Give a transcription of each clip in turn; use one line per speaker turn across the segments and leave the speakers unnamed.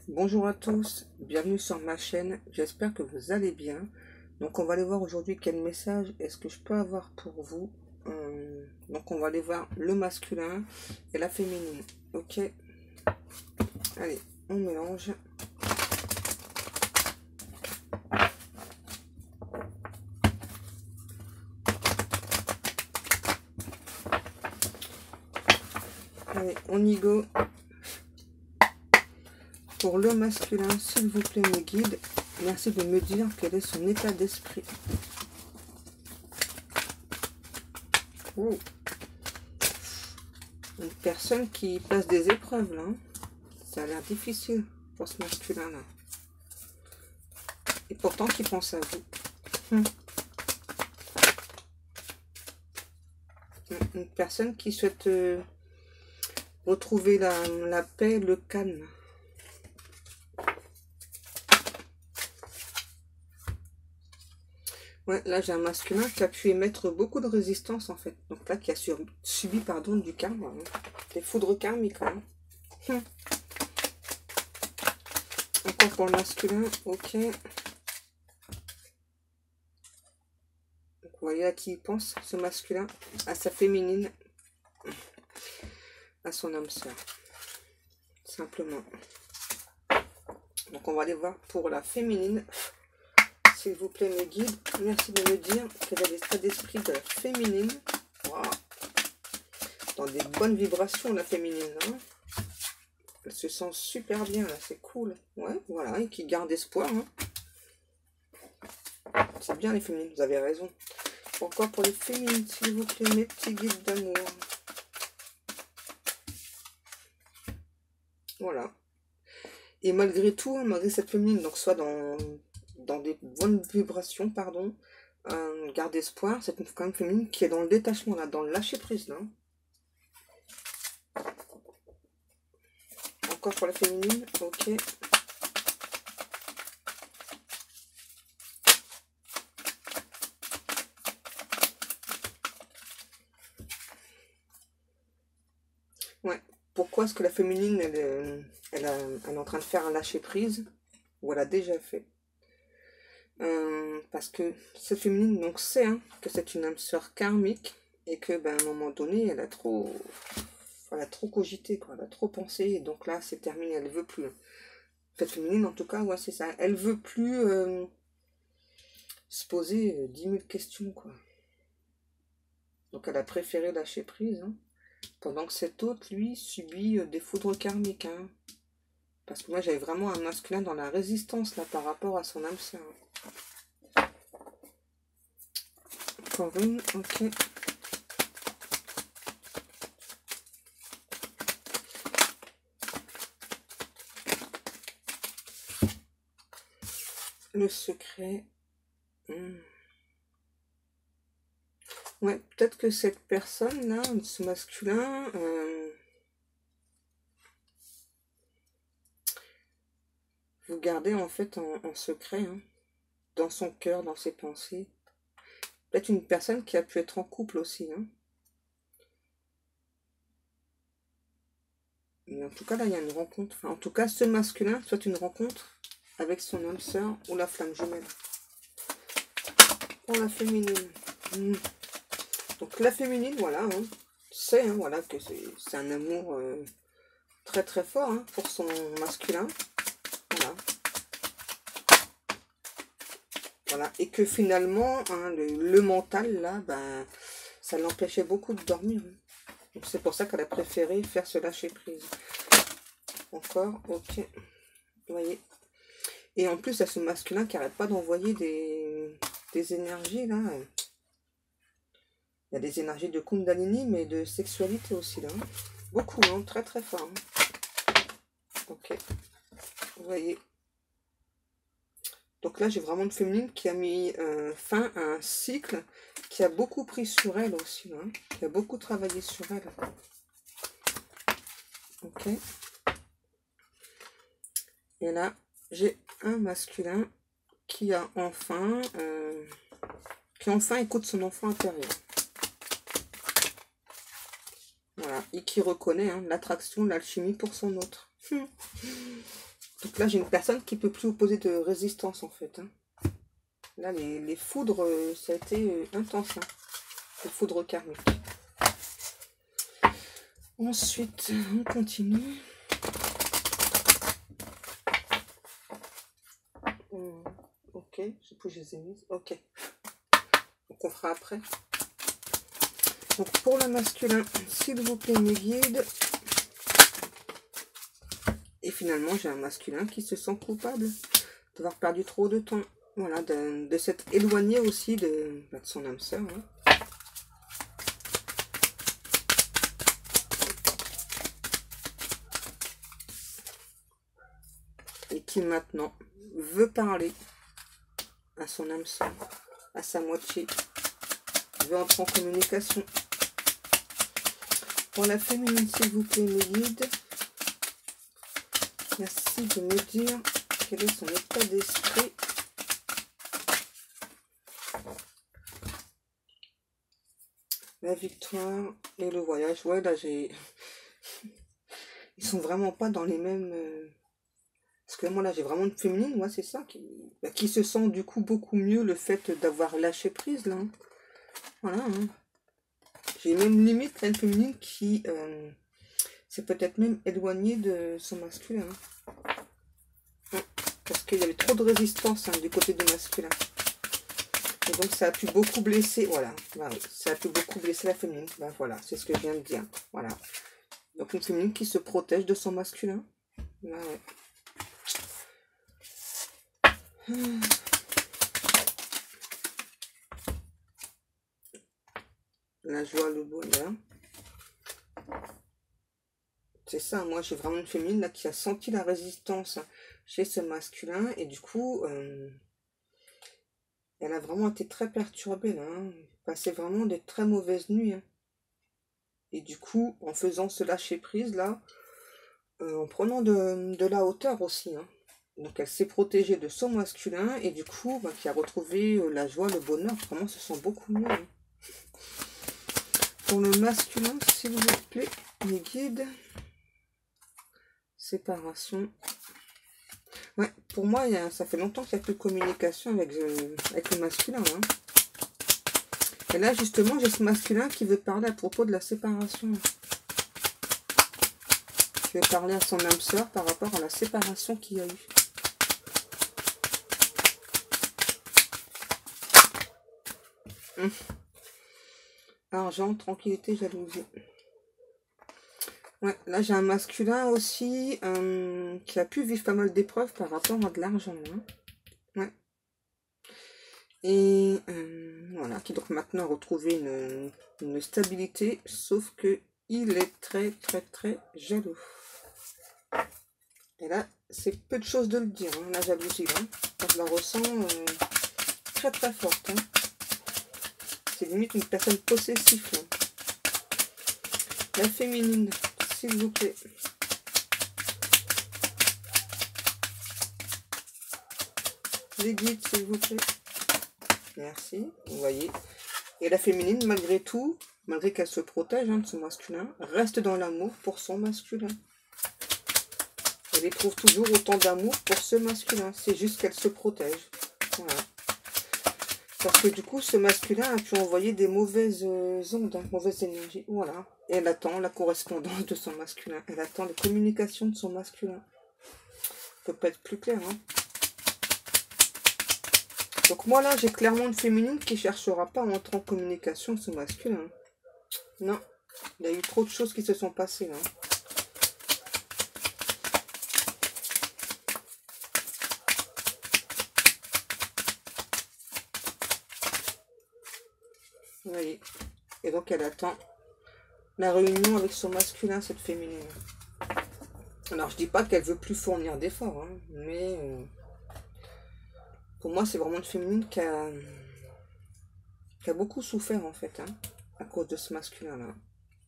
Bonjour à tous, bienvenue sur ma chaîne, j'espère que vous allez bien. Donc on va aller voir aujourd'hui quel message est-ce que je peux avoir pour vous. Donc on va aller voir le masculin et la féminine. Ok, allez, on mélange. Allez, on y go. Pour le masculin, s'il vous plaît, me guide. Merci de me dire quel est son état d'esprit. Oh. Une personne qui passe des épreuves, là. Ça a l'air difficile pour ce masculin-là. Et pourtant, qui pense à vous. Une personne qui souhaite retrouver la paix, le calme. Ouais, là j'ai un masculin qui a pu émettre beaucoup de résistance en fait. Donc là qui a subi pardon, du karma. Hein. Des foudres karmiques quand même. Encore pour le masculin, ok. Donc vous voyez à qui il pense, ce masculin, à sa féminine, à son âme sœur. Simplement. Donc on va aller voir pour la féminine. S'il vous plaît, me guide. Merci de me dire quel est l'état d'esprit de la féminine. Wow. Dans des bonnes vibrations, la féminine. Hein. Elle se sent super bien, là. C'est cool. Ouais, voilà. Et qui garde espoir. Hein. C'est bien, les féminines. Vous avez raison. Encore pour les féminines, s'il vous plaît, mes petits guides d'amour. Voilà. Et malgré tout, malgré cette féminine, donc soit dans des bonnes vibrations, pardon, garde espoir, c'est une quand même féminine qui est dans le détachement, là, dans le lâcher prise, là. Encore pour la féminine, ok. Ouais. Pourquoi est-ce que la féminine, elle est en train de faire un lâcher prise, ou elle a déjà fait? Parce que cette féminine donc sait hein, que c'est une âme sœur karmique et que à un moment donné elle a trop cogité quoi, elle a trop pensé et donc là c'est terminé, elle veut plus. Cette féminine en tout cas ouais c'est ça, elle veut plus se poser 10 000 questions quoi. Donc elle a préféré lâcher prise hein, pendant que cet autre lui subit des foudres karmiques hein. Parce que moi j'avais vraiment un masculin dans la résistance là par rapport à son âme sœur. Encore une, ok. Le secret. Ouais, peut-être que cette personne-là, ce masculin, vous gardez en fait en secret, hein, dans son cœur, dans ses pensées. Peut-être une personne qui a pu être en couple aussi. Hein. Mais en tout cas, là, il y a une rencontre. Enfin, en tout cas, ce masculin souhaite une rencontre avec son âme sœur ou la flamme jumelle. Pour la féminine. Donc la féminine, voilà, hein, c'est hein, voilà, que c'est un amour très très fort hein, pour son masculin. Voilà. Voilà. Et que finalement, hein, le mental, là, ça l'empêchait beaucoup de dormir. Hein. Donc c'est pour ça qu'elle a préféré faire ce lâcher prise. Encore, ok. Vous voyez. Et en plus, il y a ce masculin qui n'arrête pas d'envoyer des énergies, là. Il y a des énergies de Kundalini, mais de sexualité aussi, là. Beaucoup, hein, très très fort. Hein. Ok. Vous voyez. Donc là, j'ai vraiment une féminine qui a mis fin à un cycle, qui a beaucoup pris sur elle aussi, hein, qui a beaucoup travaillé sur elle. Ok. Et là, j'ai un masculin qui enfin écoute son enfant intérieur. Voilà. Et qui reconnaît hein, l'attraction, l'alchimie pour son autre. Donc là, j'ai une personne qui peut plus opposer de résistance, en fait. Hein. Là, les foudres, ça a été intense. Hein. Les foudres karmiques. Ensuite, on continue. Ok, je sais plus, je les ai mises. Ok. Donc on fera après. Donc pour le masculin, s'il vous plaît, mes guides. Et finalement, j'ai un masculin qui se sent coupable d'avoir perdu trop de temps. Voilà, de s'être éloigné aussi de son âme sœur. Hein. Et qui maintenant veut parler à son âme sœur, à sa moitié, veut entrer en communication. Pour la féminine, s'il vous plaît, mes guides, merci de me dire quel est son état d'esprit. La victoire et le voyage. Ouais, là, j'ai... Ils sont vraiment pas dans les mêmes... Parce que moi, là, j'ai vraiment une féminine, moi, c'est ça, qui se sent, du coup, beaucoup mieux le fait d'avoir lâché prise, là. Voilà, hein. J'ai même limite là, une féminine qui s'est peut-être même éloignée de son masculin. Hein. Parce qu'il y avait trop de résistance hein, du côté du masculin. Et donc ça a pu beaucoup blesser, voilà, bah, oui, ça a pu beaucoup blesser la féminine. Bah, voilà, c'est ce que je viens de dire. Voilà. Donc une féminine qui se protège de son masculin. Bah, ouais. La joie, le bonheur. C'est ça, moi j'ai vraiment une féminine là qui a senti la résistance chez ce masculin et du coup elle a vraiment été très perturbée là, hein. Passé vraiment de très mauvaises nuits. Hein. Et du coup, en faisant ce lâcher prise là, en prenant de la hauteur aussi. Hein. Donc elle s'est protégée de son masculin et du coup, bah, qui a retrouvé la joie, le bonheur, vraiment se sent beaucoup mieux. Hein. Pour le masculin, s'il vous plaît, mes guides. Séparation. Ouais, pour moi, ça fait longtemps qu'il n'y a plus de communication avec le masculin. Hein. Et là, justement, j'ai ce masculin qui veut parler à propos de la séparation. Qui veut parler à son âme sœur par rapport à la séparation qu'il y a eu. Argent, tranquillité, jalousie. Ouais, là j'ai un masculin aussi qui a pu vivre pas mal d'épreuves par rapport à de l'argent. Hein. Ouais. Et voilà, qui donc maintenant a retrouvé une stabilité, sauf que il est très très très jaloux. Et là, c'est peu de choses de le dire, hein, la jalousie. Hein. Je la ressens très très forte. Hein. C'est limite une personne possessive. Hein. La féminine, s'il vous plaît. Les guides, s'il vous plaît. Merci, vous voyez. Et la féminine, malgré tout, malgré qu'elle se protège hein, de son masculin, reste dans l'amour pour son masculin. Elle éprouve toujours autant d'amour pour ce masculin. C'est juste qu'elle se protège. Voilà. Parce que du coup, ce masculin a pu envoyer des mauvaises ondes, hein, mauvaises énergies. Voilà. Et elle attend la correspondance de son masculin. Elle attend les communications de son masculin. Ça peut pas être plus clair. Hein. Donc moi là, j'ai clairement une féminine qui ne cherchera pas à entrer en communication avec son masculin. Non. Il y a eu trop de choses qui se sont passées là. Vous voyez. Et donc elle attend la réunion avec son masculin, cette féminine. Alors je dis pas qu'elle veut plus fournir d'efforts, hein, mais pour moi c'est vraiment une féminine qui a beaucoup souffert en fait, hein, à cause de ce masculin là.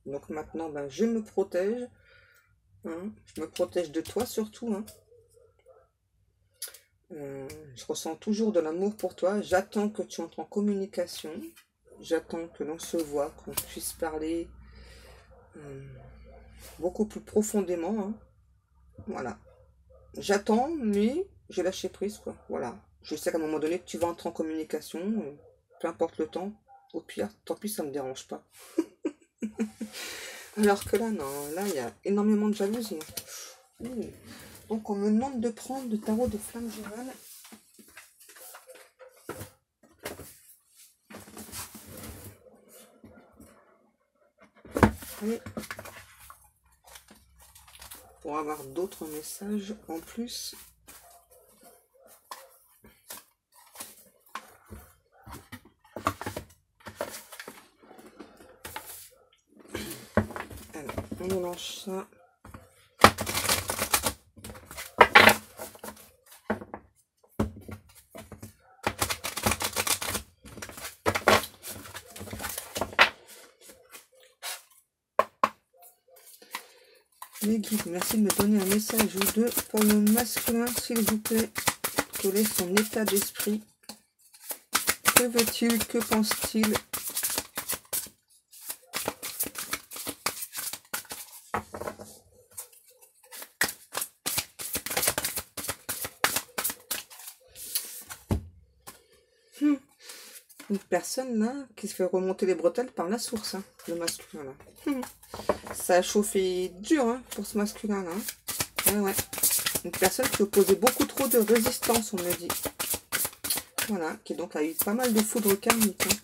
Donc maintenant ben, je me protège, hein, je me protège de toi surtout. Hein. Je ressens toujours de l'amour pour toi, j'attends que tu entres en communication, j'attends que l'on se voit, qu'on puisse parler beaucoup plus profondément. Hein. Voilà. j'attends, mais j'ai lâché prise, quoi. Voilà. Je sais qu'à un moment donné, tu vas entrer en communication, peu importe le temps. Au pire, tant pis, ça me dérange pas. Alors que là, non, là, il y a énormément de jalousie. Donc, on me demande de prendre le tarot de flamme jumelle. Et pour avoir d'autres messages en plus. Alors, on mélange ça. Les guides, merci de me donner un message ou deux pour le masculin, s'il vous plaît. Quel est son état d'esprit? Que veut-il? Que pense-t-il? Une personne là qui se fait remonter les bretelles par la source, hein, le masculin là. Ça a chauffé dur hein, pour ce masculin là. Ouais, ouais. Une personne qui opposait beaucoup trop de résistance, on me dit. Voilà, qui donc a eu pas mal de foudre karmique. Hein.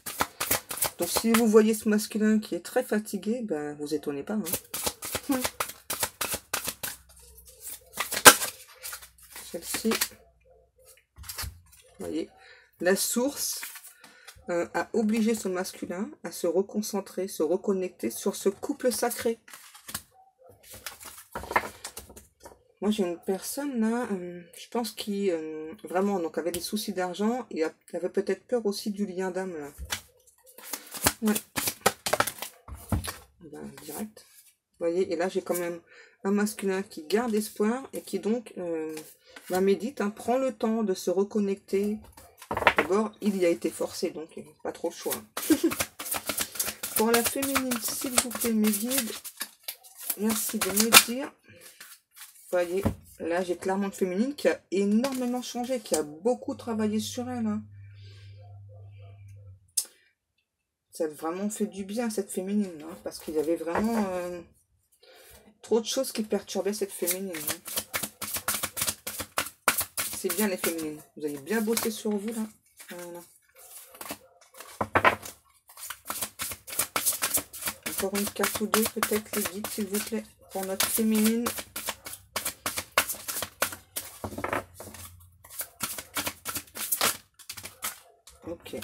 Donc si vous voyez ce masculin qui est très fatigué, ben vous étonnez pas. Hein. Celle-ci, vous voyez, la source a obligé son masculin à se reconcentrer, se reconnecter sur ce couple sacré. Moi, j'ai une personne là, je pense qui vraiment donc avait des soucis d'argent et avait peut-être peur aussi du lien d'âme là. Ouais. Ben, direct. Vous voyez, et là j'ai quand même un masculin qui garde espoir et qui donc médite, hein, prend le temps de se reconnecter. D'abord, il y a été forcé, donc pas trop le choix. Pour la féminine, s'il vous plaît, mes guides, merci de me dire. Vous voyez, là j'ai clairement une féminine qui a énormément changé, qui a beaucoup travaillé sur elle. Hein. Ça a vraiment fait du bien cette féminine, hein, parce qu'il y avait vraiment trop de choses qui perturbaient cette féminine. Hein. C'est bien les féminines. Vous avez bien bossé sur vous là. Voilà. Encore une carte ou deux, peut-être les guides, s'il vous plaît, pour notre féminine. Ok.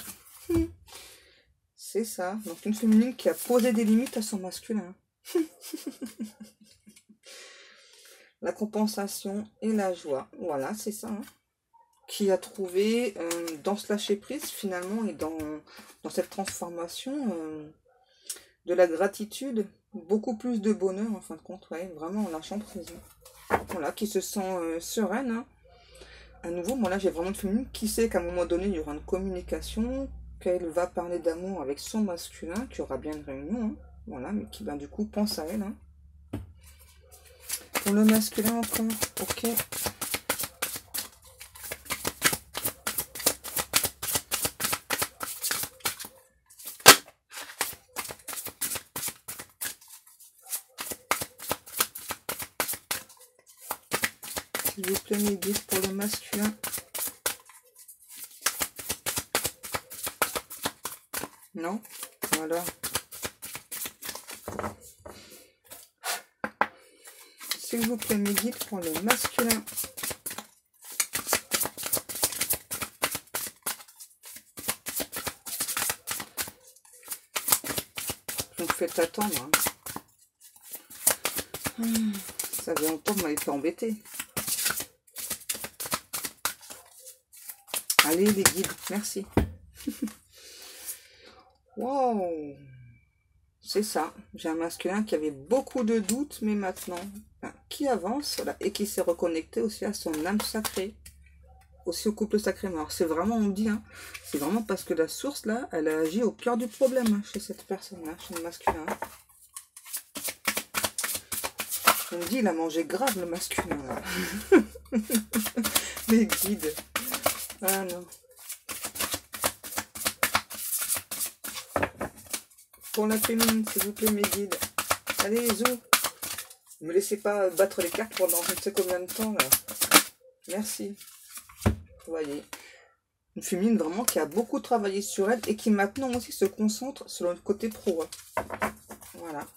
C'est ça. Donc une féminine qui a posé des limites à son masculin. La compensation et la joie. Voilà, c'est ça. Hein. Qui a trouvé dans ce lâcher-prise, finalement, et dans cette transformation, de la gratitude, beaucoup plus de bonheur, en fin de compte. Ouais, vraiment en lâchant prise. Voilà, qui se sent sereine. Hein. À nouveau, moi là, j'ai vraiment une féminine qui sait qu'à un moment donné, il y aura une communication, qu'elle va parler d'amour avec son masculin, qu'il y aura bien une réunion. Hein. Voilà, mais qui, ben, du coup, pense à elle. Hein. Pour le masculin encore, ok. S'il vous plaît, mes guides pour le masculin. Non? Voilà. S'il vous plaît, mes guides pour le masculin. Vous me faites attendre. Hein. Ça fait longtemps que vous m'avez fait embêter. Allez, les guides, merci. Wow! C'est ça. J'ai un masculin qui avait beaucoup de doutes, mais maintenant, qui avance voilà, et qui s'est reconnecté aussi à son âme sacrée, aussi au couple sacré. Alors, c'est vraiment, on dit, hein, c'est vraiment parce que la source, là, elle a agi au cœur du problème hein, chez cette personne-là, chez le masculin. On me dit, il a mangé grave le masculin, là. Les guides. Ah non. Pour la féminine, s'il vous plaît, mes guides. Allez, zou. Ne me laissez pas battre les cartes pendant je ne sais combien de temps, là. Merci. Vous voyez. Une féminine vraiment qui a beaucoup travaillé sur elle et qui maintenant aussi se concentre sur le côté pro. Voilà.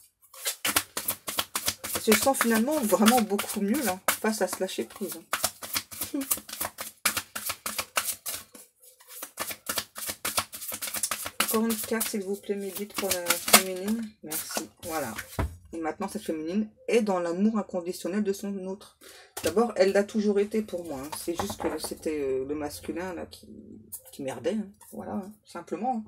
Je sens finalement vraiment beaucoup mieux là, face à ce lâcher prise. Encore une carte, s'il vous plaît, mes guides, pour la féminine. Merci. Voilà. Et maintenant, cette féminine est dans l'amour inconditionnel de son autre. D'abord, elle l'a toujours été pour moi. Hein. C'est juste que c'était le masculin là qui merdait. Hein. Voilà, hein, simplement.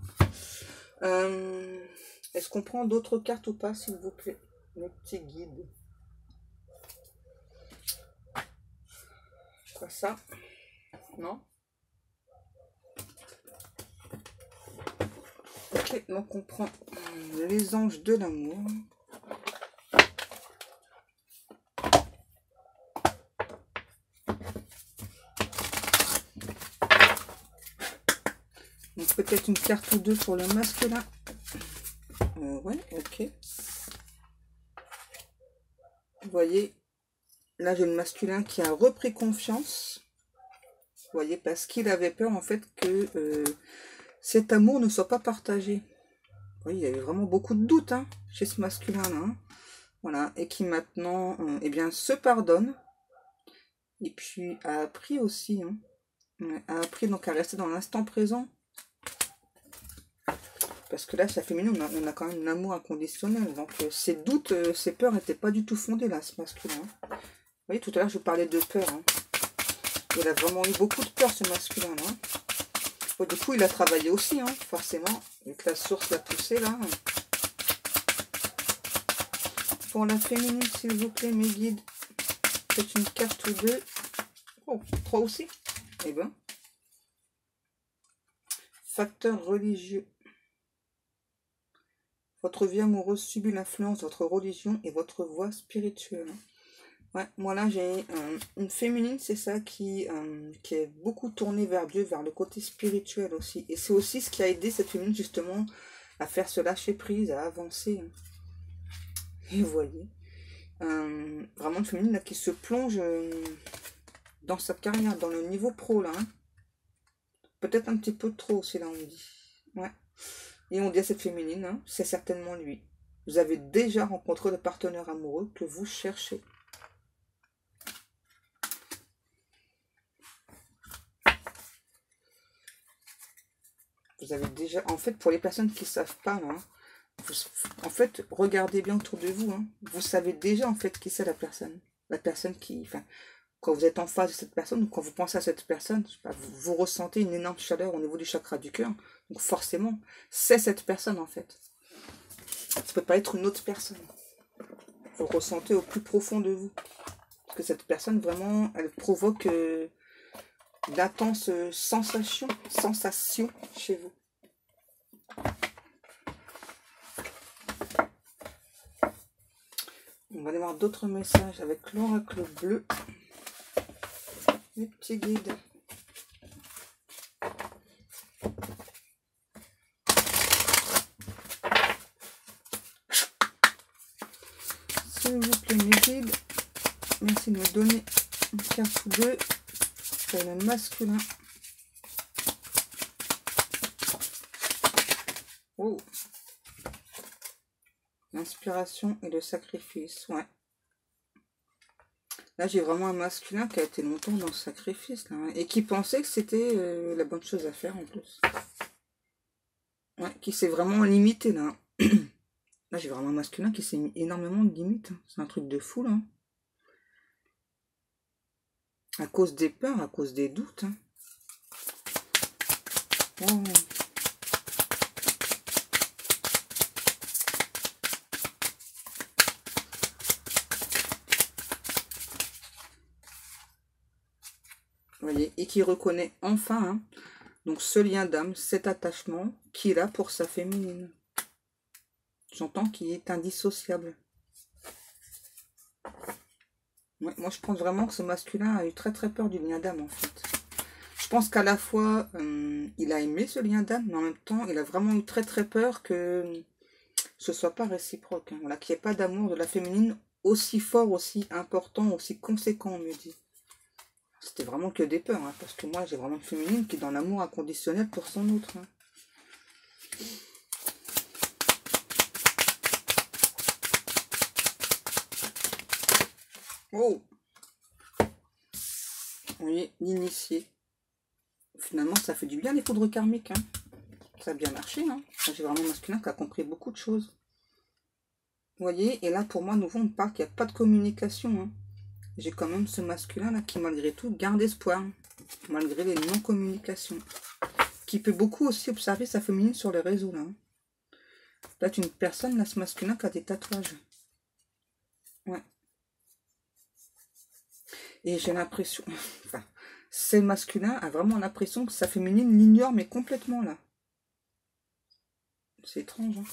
Est-ce qu'on prend d'autres cartes ou pas, s'il vous plaît, mes petits guides? Quoi ça? Non? Ok, donc on prend les anges de l'amour. Donc peut-être une carte ou deux pour le masculin. Ouais, ok. Vous voyez, là j'ai le masculin qui a repris confiance. Vous voyez, parce qu'il avait peur en fait que cet amour ne soit pas partagé. Vous voyez, il y avait vraiment beaucoup de doutes hein, chez ce masculin-là. Hein. Voilà, et qui maintenant eh bien, se pardonne. Et puis a appris aussi, hein, a appris donc à rester dans l'instant présent. Parce que là, sa féminine, on a quand même un amour inconditionnel. Donc ses doutes, ses peurs n'étaient pas du tout fondées là, ce masculin. Hein. Vous voyez, tout à l'heure, je vous parlais de peur. Hein. Il a vraiment eu beaucoup de peur, ce masculin-là. Hein. Bon, du coup, il a travaillé aussi, hein, forcément. Avec la source l'a poussé, là. Pour la féminine, s'il vous plaît, mes guides. Peut-être une carte ou deux. Oh, 3 aussi. Eh ben. Facteur religieux. Votre vie amoureuse subit l'influence de votre religion et votre voie spirituelle. Ouais, moi là j'ai une féminine, c'est ça, qui est beaucoup tournée vers Dieu, vers le côté spirituel aussi. Et c'est aussi ce qui a aidé cette féminine justement à faire ce lâcher prise, à avancer. Et vous voyez, vraiment une féminine là, qui se plonge dans sa carrière, dans le niveau pro là. Hein. Peut-être un petit peu trop aussi là on dit. Ouais. Et on dit à cette féminine, hein, c'est certainement lui. Vous avez déjà rencontré le partenaire amoureux que vous cherchez. Vous avez déjà, en fait, pour les personnes qui ne savent pas, hein, en fait, regardez bien autour de vous. Hein, vous savez déjà, en fait, qui c'est la personne. La personne qui, enfin, quand vous êtes en face de cette personne, ou quand vous pensez à cette personne, je sais pas, vous ressentez une énorme chaleur au niveau du chakra du cœur. Donc forcément, c'est cette personne, en fait. Ça ne peut pas être une autre personne. Vous le ressentez au plus profond de vous. Parce que cette personne, vraiment, elle provoque d'intenses sensations chez vous. On va aller voir d'autres messages avec l'oracle bleu. Les petits guides. S'il vous plaît, mes guides, merci de me donner une carte ou deux pour le masculin. Oh. L'inspiration et le sacrifice, ouais. Là, j'ai vraiment un masculin qui a été longtemps dans le sacrifice, là, hein, et qui pensait que c'était la bonne chose à faire, en plus. Ouais, qui s'est vraiment limité, là. Là, j'ai vraiment un masculin qui s'est mis énormément de limites. Hein. C'est un truc de fou, là. À cause des peurs, à cause des doutes. Hein. Oh. Vous voyez, et qui reconnaît enfin hein, donc ce lien d'âme, cet attachement qu'il a pour sa féminine. J'entends qu'il est indissociable. Ouais, moi, je pense vraiment que ce masculin a eu très très peur du lien d'âme, en fait. Je pense qu'à la fois, il a aimé ce lien d'âme, mais en même temps, il a vraiment eu très très peur que ce soit pas réciproque. Hein. Voilà, qu'il n'y ait pas d'amour de la féminine aussi fort, aussi important, aussi conséquent, on me dit. C'était vraiment que des peurs, hein, parce que moi, j'ai vraiment une féminine qui est dans l'amour inconditionnel pour son autre. Hein. Oh! Oui, l'initié. Finalement, ça fait du bien les foudres karmiques. Hein. Ça a bien marché. Hein. J'ai vraiment un masculin qui a compris beaucoup de choses. Vous voyez, et là, pour moi, nouveau, on parle qu'il n'y a pas de communication. Hein. J'ai quand même ce masculin-là qui, malgré tout, garde espoir. Malgré les non-communications. Qui peut beaucoup aussi observer sa féminine sur les réseaux, là. Hein. Là, une personne, là, ce masculin qui a des tatouages. Ouais. Et j'ai l'impression... Enfin, ce masculin a vraiment l'impression que sa féminine l'ignore, mais complètement, là. C'est étrange, hein.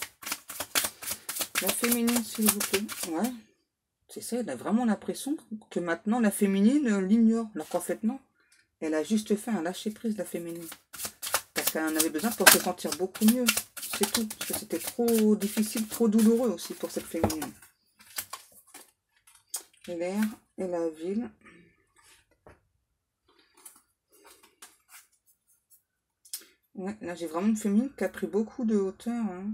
La féminine, s'il vous plaît. Ouais. C'est ça, elle a vraiment l'impression que maintenant, la féminine l'ignore. Alors qu'en fait, non. Elle a juste fait un lâcher-prise, la féminine. Parce qu'elle en avait besoin pour se sentir beaucoup mieux. C'est tout. Parce que c'était trop difficile, trop douloureux aussi pour cette féminine. L'air et la ville. Ouais, là, j'ai vraiment une féminine qui a pris beaucoup de hauteur. Hein.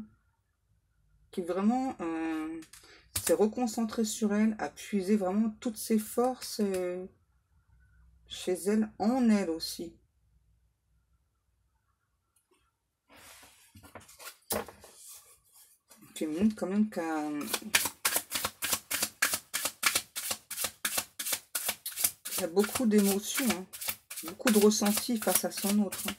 Qui vraiment s'est reconcentrée sur elle, a puisé vraiment toutes ses forces chez elle, en elle aussi. Une féminine quand même qui a beaucoup d'émotions, hein, beaucoup de ressentis face à son autre. Hein,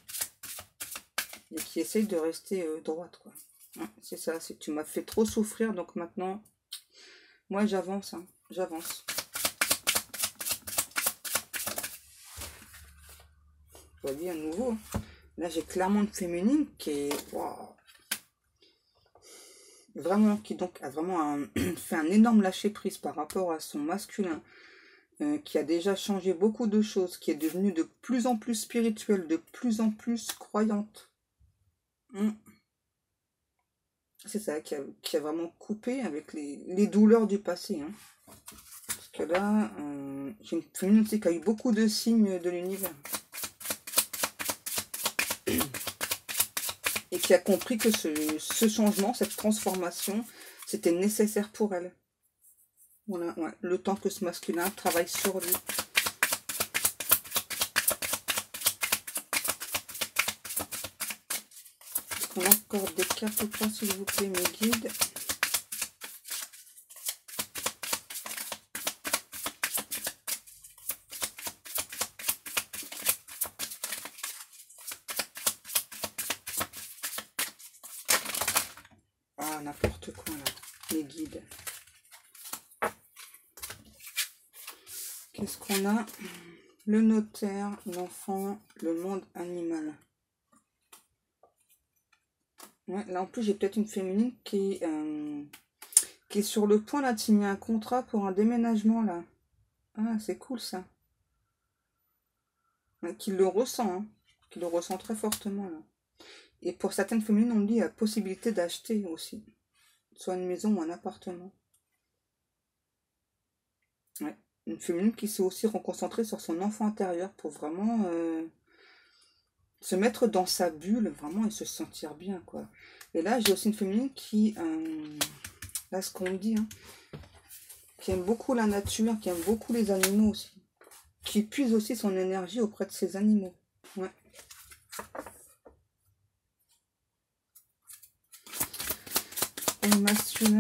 et qui essaye de rester droite, quoi. Hein, c'est ça, c'est tu m'as fait trop souffrir, donc maintenant, moi j'avance, hein, j'avance. Vous voyez, à nouveau, hein. Là j'ai clairement une féminine qui est... Wow, vraiment, qui donc a vraiment fait un énorme lâcher prise par rapport à son masculin, qui a déjà changé beaucoup de choses, qui est devenue de plus en plus spirituelle, de plus en plus croyante. C'est ça, qui a vraiment coupé avec les douleurs du passé. Hein. Parce que là, j'ai une féminine qui a eu beaucoup de signes de l'univers. Et qui a compris que ce changement, cette transformation, c'était nécessaire pour elle. Voilà, ouais, le temps que ce masculin travaille sur lui. Est-ce qu'on a encore des cartes ou pas, s'il vous plaît, mes guides? Ah, n'importe quoi, là. Les guides. Qu'est-ce qu'on a? Le notaire, l'enfant, le monde animal. Ouais, là en plus j'ai peut-être une féminine qui est sur le point là de signer un contrat pour un déménagement là. Ah, c'est cool ça. Ouais, qui le ressent, hein. Qui le ressent très fortement là. Et pour certaines féminines, on dit la possibilité d'acheter aussi. Soit une maison ou un appartement. Ouais. Une féminine qui s'est aussi reconcentrée sur son enfant intérieur pour vraiment se mettre dans sa bulle, vraiment, et se sentir bien, quoi. Et là, j'ai aussi une féminine qui, là, ce qu'on me dit, hein, qui aime beaucoup la nature, qui aime beaucoup les animaux aussi. Qui puise aussi son énergie auprès de ces animaux. Ouais. Et masculin.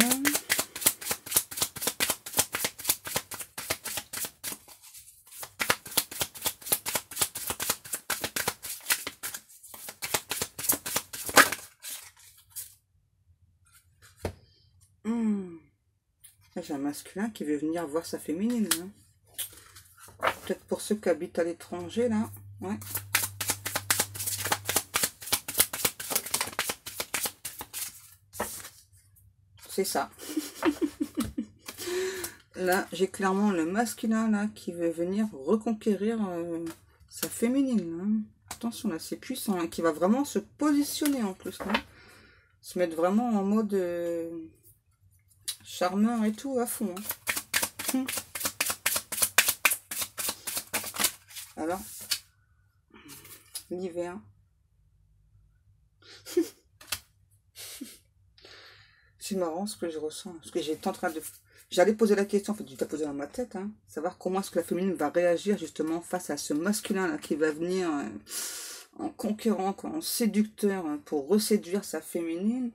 J'ai un masculin qui veut venir voir sa féminine. Hein. Peut-être pour ceux qui habitent à l'étranger, là. Ouais. C'est ça. Là, j'ai clairement le masculin là qui veut venir reconquérir sa féminine. Hein. Attention là, c'est puissant, hein, qui va vraiment se positionner en plus là. Se mettre vraiment en mode charmeur et tout à fond. Hein. Alors, l'hiver. C'est marrant ce que je ressens. Parce que j'étais en train de... J'allais poser la question, en fait, je l'ai posé dans ma tête. Hein, savoir comment est-ce que la féminine va réagir justement face à ce masculin-là qui va venir en conquérant, quoi, en séducteur pour reséduire sa féminine.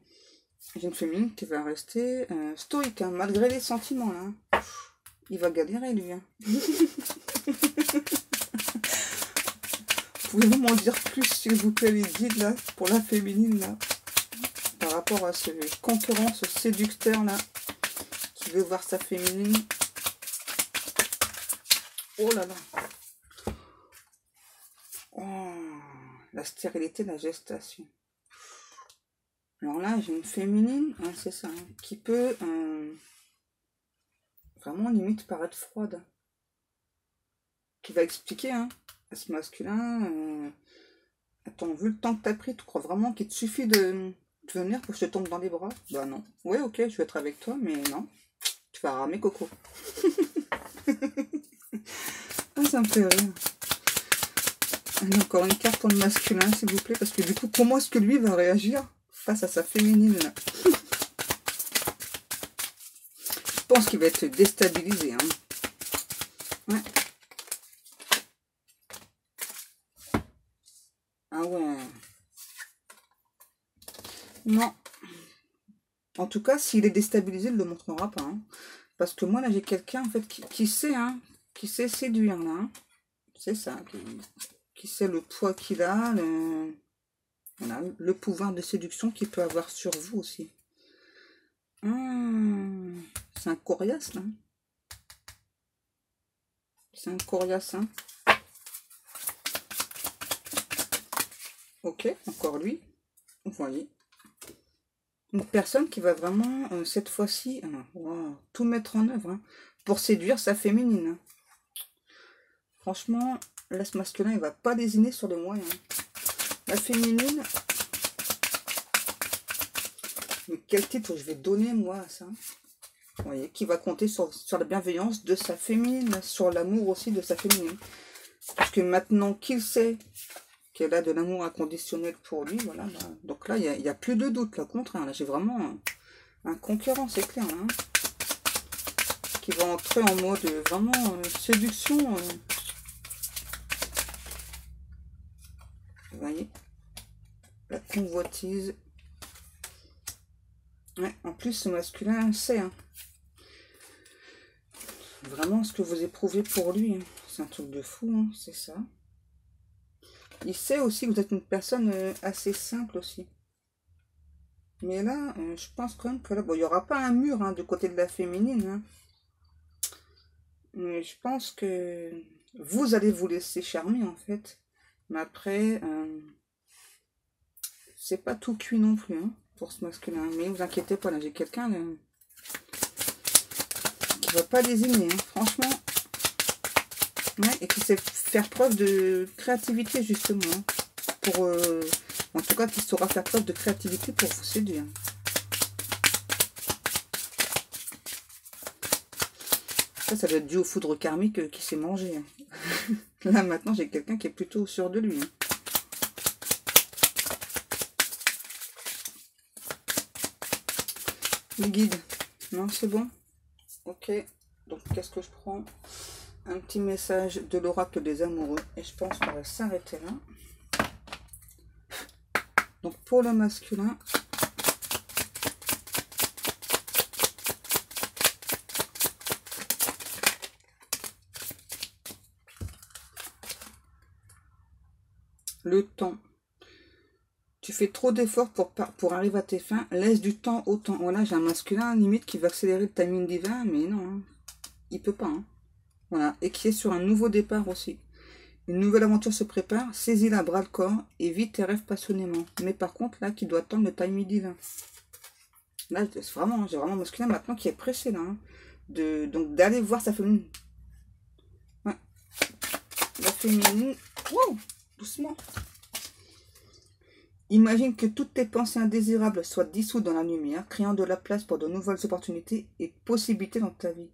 J'ai une féminine qui va rester stoïque, hein, malgré les sentiments. Là. Il va galérer, lui. Hein. Pouvez-vous m'en dire plus, s'il vous plaît, les guides, là, pour la féminine, là, par rapport à ce conquérant, ce séducteur, là, qui veut voir sa féminine. Oh là là. Oh, la stérilité, la gestation. Alors là, j'ai une féminine, hein, c'est ça, hein, qui peut vraiment limite paraître froide. Qui va expliquer, hein, à ce masculin, attends, vu le temps que t'as pris, tu crois vraiment qu'il te suffit de venir pour que je te tombe dans les bras? Bah non. Ouais, ok, je vais être avec toi, mais non. Tu vas ramer coco. Ah, ça me fait rire. Allez, encore une carte pour le masculin, s'il vous plaît, parce que du coup, comment est-ce que lui va réagir face à sa féminine là? Je pense qu'il va être déstabilisé. Hein. Ouais. Ah ouais. Non. En tout cas, s'il est déstabilisé, il ne le montrera pas. Hein. Parce que moi, là, j'ai quelqu'un en fait qui sait, hein, qui sait séduire là. Hein. C'est ça. Qui sait le poids qu'il a, voilà, le pouvoir de séduction qu'il peut avoir sur vous aussi. C'est un coriace, là. C'est un coriace, hein. Ok, encore lui. Vous voyez. Une personne qui va vraiment, cette fois-ci, wow, tout mettre en œuvre hein, pour séduire sa féminine. Hein. Franchement, là, ce masculin, il va pas lésiner sur les moyens. La féminine... Mais quel titre je vais donner, moi, à ça? Vous voyez, qui va compter sur la bienveillance de sa féminine, sur l'amour aussi de sa féminine. Parce que maintenant qu'il sait qu'elle a de l'amour inconditionnel pour lui, voilà. Bah, donc là, il n'y a plus de doute, là, au contraire. Là, j'ai vraiment un concurrent, c'est clair. Hein, qui va entrer en mode vraiment séduction. Vous voyez, la convoitise. Ouais, en plus, ce masculin sait hein, vraiment ce que vous éprouvez pour lui. Hein. C'est un truc de fou, hein, c'est ça. Il sait aussi que vous êtes une personne assez simple aussi. Mais là, je pense quand même que là, bon, il n'y aura pas un mur hein, du côté de la féminine. Hein. Mais je pense que vous allez vous laisser charmer en fait. Mais après, c'est pas tout cuit non plus. Hein. Pour ce masculin, mais vous inquiétez pas, là j'ai quelqu'un qui va pas désigner, hein, franchement, ouais, et qui sait faire preuve de créativité justement, hein, pour, en tout cas qui saura faire preuve de créativité pour vous séduire. Ça doit être dû au foudre karmique qui s'est mangé. Hein. Là maintenant j'ai quelqu'un qui est plutôt sûr de lui. Hein. Le guide. Non, c'est bon. Ok. Donc, qu'est-ce que je prends? Un petit message de l'oracle des amoureux. Et je pense qu'on va s'arrêter là. Donc, pour le masculin. Le temps. Tu fais trop d'efforts pour arriver à tes fins, laisse du temps au temps. Voilà, j'ai un masculin limite qui va accélérer le timing divin, mais non, hein, il peut pas. Hein. Voilà, et qui est sur un nouveau départ aussi. Une nouvelle aventure se prépare, saisis-la à bras le corps et vis tes rêves passionnément. Mais par contre, là, qui doit attendre le timing divin. Là, c'est vraiment, j'ai vraiment un masculin maintenant qui est pressé là. Hein. donc d'aller voir sa féminine. Ouais. La féminine. Wow, doucement. Imagine que toutes tes pensées indésirables soient dissoutes dans la lumière, créant de la place pour de nouvelles opportunités et possibilités dans ta vie.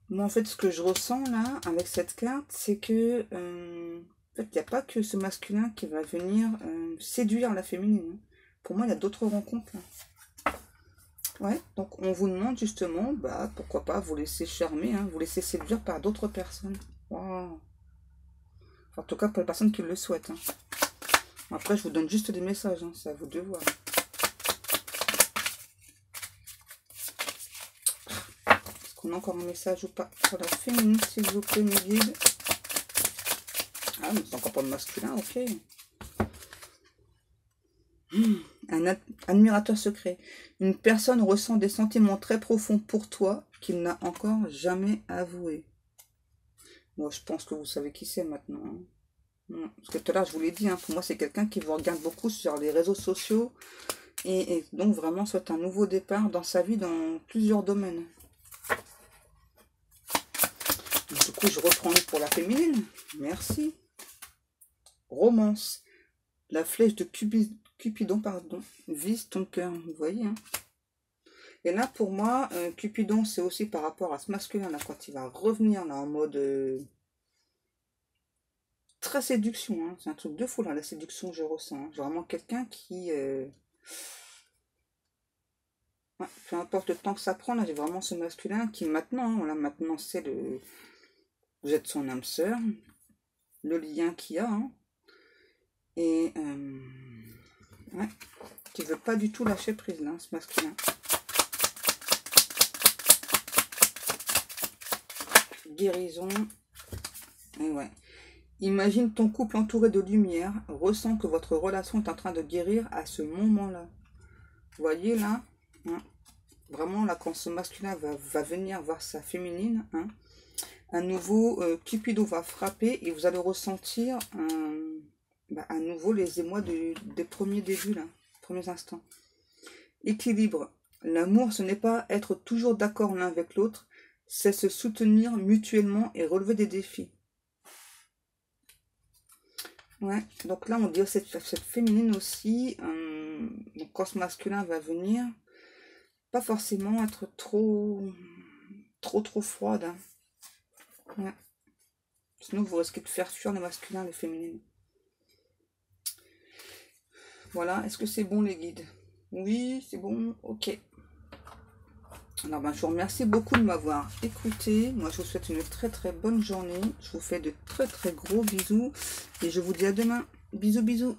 Moi, en fait, ce que je ressens là, avec cette carte, c'est que, en fait, il n'y a pas que ce masculin qui va venir séduire la féminine. Pour moi, il y a d'autres rencontres là. Ouais, donc on vous demande justement, bah, pourquoi pas vous laisser charmer, hein, vous laisser séduire par d'autres personnes. Wow. Enfin, en tout cas, pour les personnes qui le souhaitent. Hein. Après, je vous donne juste des messages, hein, c'est à vous de voir. Est-ce qu'on a encore un message ou pas pour la féminine, s'il vous plaît, mes guides? Ah, mais c'est encore pas le masculin, ok. Un admirateur secret. Une personne ressent des sentiments très profonds pour toi qu'il n'a encore jamais avoué. Moi, je pense que vous savez qui c'est maintenant. Hein. Parce que tout à l'heure, je vous l'ai dit, hein, pour moi, c'est quelqu'un qui vous regarde beaucoup sur les réseaux sociaux et donc vraiment souhaite un nouveau départ dans sa vie dans plusieurs domaines. Du coup, je reprends pour la féminine. Merci. Romance. La flèche de Cupidon, pardon, vise ton cœur. Vous voyez, hein. Et là, pour moi, Cupidon, c'est aussi par rapport à ce masculin là, quand il va revenir là en mode très séduction, hein. C'est un truc de fou là, la séduction je ressens. Hein. Vraiment quelqu'un qui... Ouais, peu importe le temps que ça prend, là j'ai vraiment ce masculin qui maintenant, hein, là maintenant c'est le... Vous êtes son âme sœur, le lien qu'il y a, hein. Et... Ouais, qui veut pas du tout lâcher prise là, ce masculin. Guérison. Et ouais. Imagine ton couple entouré de lumière, ressens que votre relation est en train de guérir à ce moment-là. Vous voyez là, hein, vraiment là quand ce masculin va venir voir sa féminine, hein, à nouveau Cupido va frapper et vous allez ressentir à nouveau les émois des premiers débuts là, premiers instants. Équilibre. L'amour, ce n'est pas être toujours d'accord l'un avec l'autre, c'est se soutenir mutuellement et relever des défis. Ouais, donc là on dit cette féminine aussi, donc quand ce masculin va venir, pas forcément être trop froide. Hein. Ouais. Sinon vous risquez de faire fuir les masculins, les féminines. Voilà, est-ce que c'est bon les guides? Oui, c'est bon, ok. Alors ben, je vous remercie beaucoup de m'avoir écouté. Moi je vous souhaite une très très bonne journée. Je vous fais de très très gros bisous. Et je vous dis à demain. Bisous bisous.